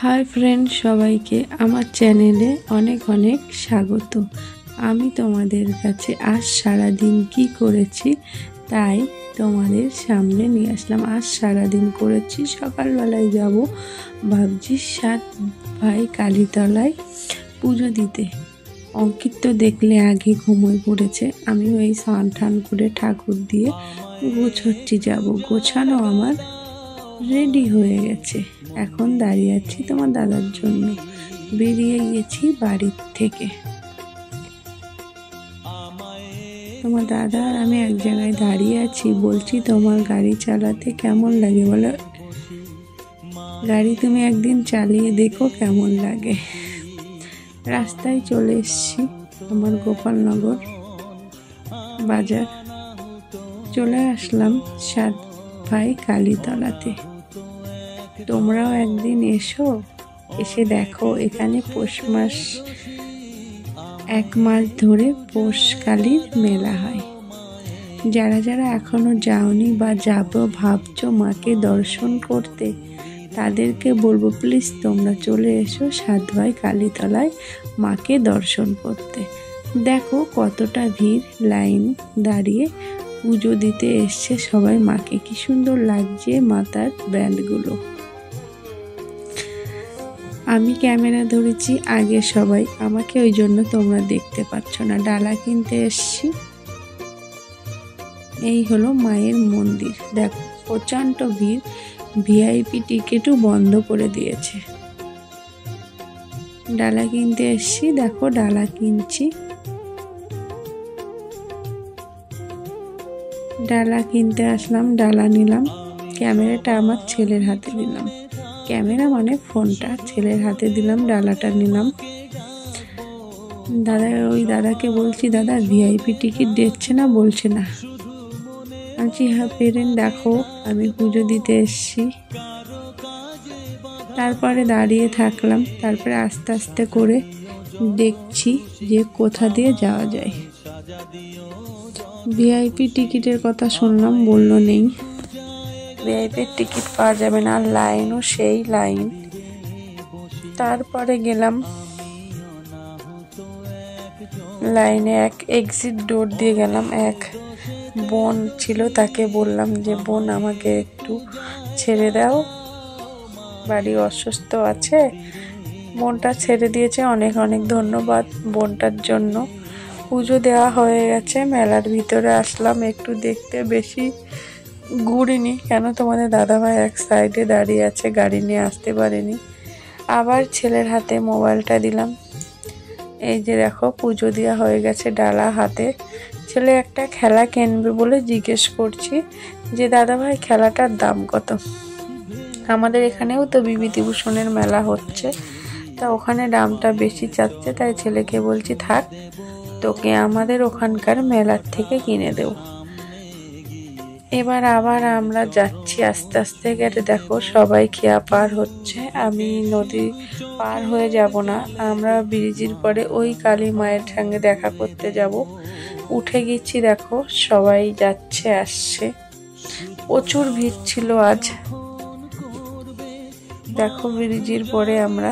Hi friend, সবাইকে আমার চ্যানেলে অনেক অনেক স্বাগত। আমি তোমাদের কাছে আজ সারাদিন কি করেছি তাই তোমাদের সামনে নিয়ে আসলাম। আজ সারাদিন করেছি, সকালবেলায় যাব ভাবছি 7 ভাই কালীতলায় পুজো দিতে। অঙ্কিত তো দেখলে আগে ঘুমোয় পড়েছে, আমি ওই স্নান টান করে ঠাকুর দিয়ে গোছাচ্ছি, যাব গোছানো আমার রেডি হয়ে গেছে। এখন দাঁড়িয়ে আছি তোমার দাদার জন্য, বেরিয়ে গেছি বাড়ির থেকে। তোমার দাদা আর আমি এক জায়গায় দাঁড়িয়ে আছি, বলছি তোমার গাড়ি চালাতে কেমন লাগে বলো, গাড়ি তুমি একদিন চালিয়ে দেখো কেমন লাগে। রাস্তায় চলে এসছি আমার গোপালনগর বাজার, চলে আসলাম 7 ভাই কালীতলাতে। তোমরাও একদিন এসো, এসে দেখো এখানে পৌষ মাস 1 মাস ধরে পৌষ কালীর মেলা হয়। যারা যারা এখনো যাওনি বা যাবো ভাবছো মাকে দর্শন করতে, তাদেরকে বলবো প্লিজ তোমরা চলে এসো 7 ভাই কালীতলায় মাকে দর্শন করতে। দেখো কতটা ভিড়, লাইন দাঁড়িয়ে পুজো দিতে এসছে সবাই মাকে। কি সুন্দর লাগছে মাতার ব্যান্ডগুলো। আমি ক্যামেরা ধরেছি আগে, সবাই আমাকে ওই জন্য তোমরা দেখতে পাচ্ছ না। ডালা কিনতে এসছি। এই হলো মায়ের মন্দির। দেখো প্রচণ্ড ভিড়, ভিআইপি টিকিটও বন্ধ করে দিয়েছে। ডালা কিনতে এসছি, দেখো ডালা কিনছি। ডালা কিনতে আসলাম, ডালা নিলাম। ক্যামেরাটা আমার ছেলের হাতে দিলাম, ক্যামেরা মানে ফোনটা ছেলের হাতে দিলাম, ডালাটা নিলাম। দাদাকে বলছি দাদা ভিআইপি টিকিট দিচ্ছে না, বলছে না। বলছি হ্যাঁ পেরেন, দেখো আমি পুজো দিতে এসছি। তারপরে দাঁড়িয়ে থাকলাম, তারপরে আস্তে আস্তে করে দেখছি যে কোথা দিয়ে যাওয়া যায়। ভিআইপি টিকিটের কথা শুনলাম, বললো নেই, ভিআইপির টিকিট পাওয়া যাবে না। লাইনও সেই লাইন। তারপরে গেলাম লাইনে, এক এক্সিট ডোর দিয়ে গেলাম। এক বোন ছিল, তাকে বললাম যে বোন আমাকে একটু ছেড়ে দাও, বাড়ি অসুস্থ আছে। বোনটা ছেড়ে দিয়েছে, অনেক অনেক ধন্যবাদ বোনটার জন্য। পুজো দেওয়া হয়ে গেছে, মেলার ভিতরে আসলাম একটু দেখতে, বেশি ঘুরিনি কেন তোমাদের দাদাভাই এক সাইডে দাঁড়িয়ে আছে, গাড়ি নিয়ে আসতে পারেনি। আবার ছেলের হাতে মোবাইলটা দিলাম। এই যে দেখো পুজো দেওয়া হয়ে গেছে, ডালা হাতে। ছেলে একটা খেলা কিনবে বলে জিজ্ঞেস করছি যে দাদাভাই খেলাটার দাম কত। আমাদের এখানেও তো বিভূতিভূষণের মেলা হচ্ছে, তা ওখানে দামটা বেশি চাচ্ছে, তাই ছেলেকে বলছি থাক, তোকে আমাদের ওখানকার মেলার থেকে কিনে দেব। এবার আবার আমরা যাচ্ছি আস্তে আস্তে গেটে। দেখো সবাই খেয়া পার হচ্ছে, আমি নদী পার হয়ে যাব না, আমরা ব্রিজের পরে ওই কালী মায়ের সঙ্গে দেখা করতে যাব। উঠে গেছি, দেখো সবাই যাচ্ছে আসছে, প্রচুর ভিড় ছিল আজ। দেখো ব্রিজের পরে আমরা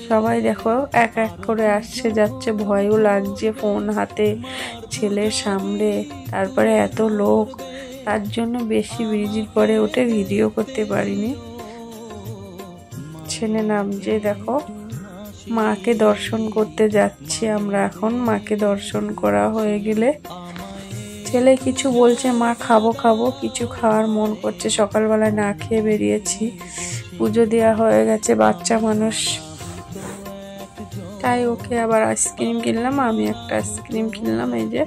সবাই দেখো এক এক করে আসছে যাচ্ছে, ভয়ও লাগছে ফোন হাতে ছেলের সামনে, তারপরে এত লোক, তার জন্য বেশি ব্রিজের পরে উঠে ভিডিও করতে পারিনি। ছেলে নামছে, দেখো মাকে দর্শন করতে যাচ্ছি আমরা এখন। মাকে দর্শন করা হয়ে গেলে ছেলে কিছু বলছে, মা খাবো খাবো, কিছু খাওয়ার মন করছে। সকালবেলা না খেয়ে বেরিয়েছি, পুজো দেওয়া হয়ে গেছে, বাচ্চা মানুষ, তাই ওকে আবার আইসক্রিম কিনলাম, আমি একটা আইসক্রিম কিনলাম। এই যে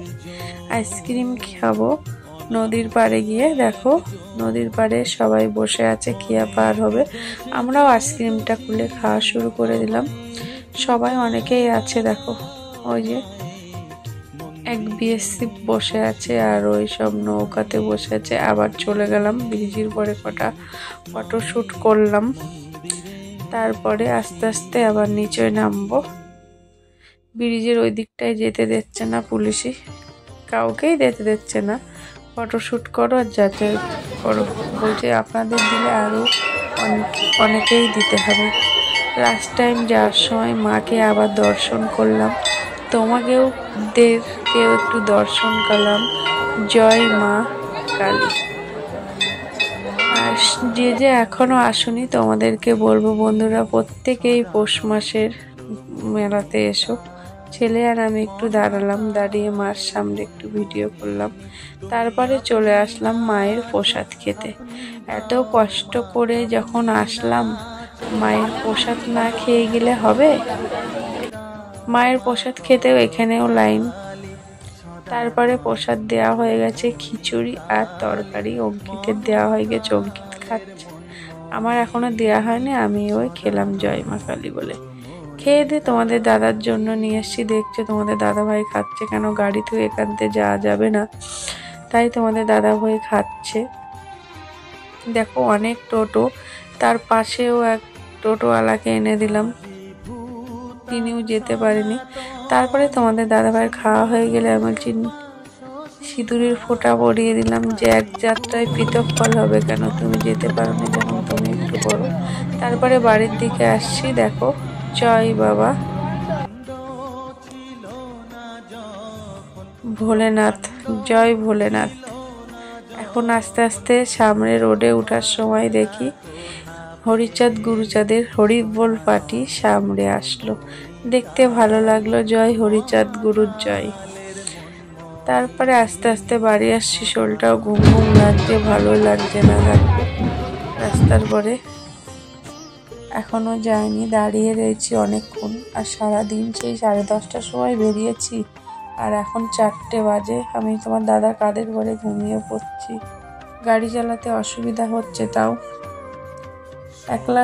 আইসক্রিম খাবো নদীর পাড়ে গিয়ে। দেখো নদীর পাড়ে সবাই বসে আছে, খেয়া পার হবে। আমরাও আইসক্রিমটা খুলে খাওয়া শুরু করে দিলাম। সবাই অনেকেই আছে, দেখো ওই যে এক বিএসসি বসে আছে, আর ওই সব নৌকাতে বসে আছে। আবার চলে গেলাম ব্রিজের পরে, কটা ফটোশ্যুট করলাম। তারপরে আস্তে আস্তে আবার নিচে নামবো। ব্রিজের ওই দিকটায় যেতে দিচ্ছে না পুলিশই, কাউকেই যেতে দিচ্ছে না। ফটোশ্যুট করো আর যাতে করো, বলছে আপনাদের দিলে আরও অনেকেই দিতে হবে। লাস্ট টাইম যাওয়ার সময় মাকে আবার দর্শন করলাম, তোমাকেও একটু দর্শন করলাম। জয় মা কালী। আর যে এখনো আসুনি তোমাদেরকে বলবো বন্ধুরা, প্রত্যেকেই পৌষ মাসের মেলাতে এসো। ছেলে আর আমি একটু দাঁড়ালাম, দাঁড়িয়ে মার সামনে একটু ভিডিও করলাম, তারপরে চলে আসলাম মায়ের প্রসাদ খেতে। এত কষ্ট করে যখন আসলাম, মায়ের প্রসাদ না খেয়ে গেলে হবে? মায়ের প্রসাদ খেতেও এখানেও লাইন। তারপরে প্রসাদ দেওয়া হয়ে গেছে, খিচুড়ি আর তরকারি। অঙ্কিতের দেওয়া হয়ে গেছে, অঙ্কিত খাচ্ছে। আমার এখনো দেওয়া হয়নি, আমি ওই খেলাম জয় মা কালী বলে। খেয়ে দিয়ে তোমাদের দাদার জন্য নিয়ে এসছি। দেখছো তোমাদের দাদা ভাই খাচ্ছে, কেন গাড়িতেও এখান থেকে যাওয়া যাবে না, তাই তোমাদের দাদা ভাই খাচ্ছে। দেখো অনেক টোটো, তার পাশেও এক টোটোওয়ালাকে এনে দিলাম, তিনিও যেতে পারেনি। তারপরে তোমাদের দাদা ভাইয়ের খাওয়া হয়ে গেলে আমি বলছি সিঁদুরের ফোঁটা পরিয়ে দিলাম, যে এক যাত্রায় পৃথক ফল হবে কেন, তুমি যেতে পারো না যখন তুমি একটু করো। তারপরে বাড়ির দিকে আসছি। দেখো জয় বাবা ভোলেনাথ, জয় ভোলেনাথ। এখন আস্তে আস্তে সামনে রোডে ওঠার সময় দেখি হরিচাঁদ গুরুচাঁদের হরিবোল পার্টি সামনে আসলো, দেখতে ভালো লাগলো। জয় হরিচাঁদ গুরুর জয়। তারপরে আস্তে আস্তে বাড়ি আসছি, শোলটাও ঘুম ঘুম লাগছে, ভালো লাগছে না রাস্তার পরে। এখনো যায়নি, দাঁড়িয়ে রয়েছি অনেকক্ষণ। আর সারাদিন সেই 10:30টার সময় বেরিয়েছি, আর এখন 4টে বাজে। আমি তোমার দাদা কাদের ঘরে ঘুমিয়ে পড়ছি। গাড়ি চালাতে অসুবিধা হচ্ছে, তাও একলা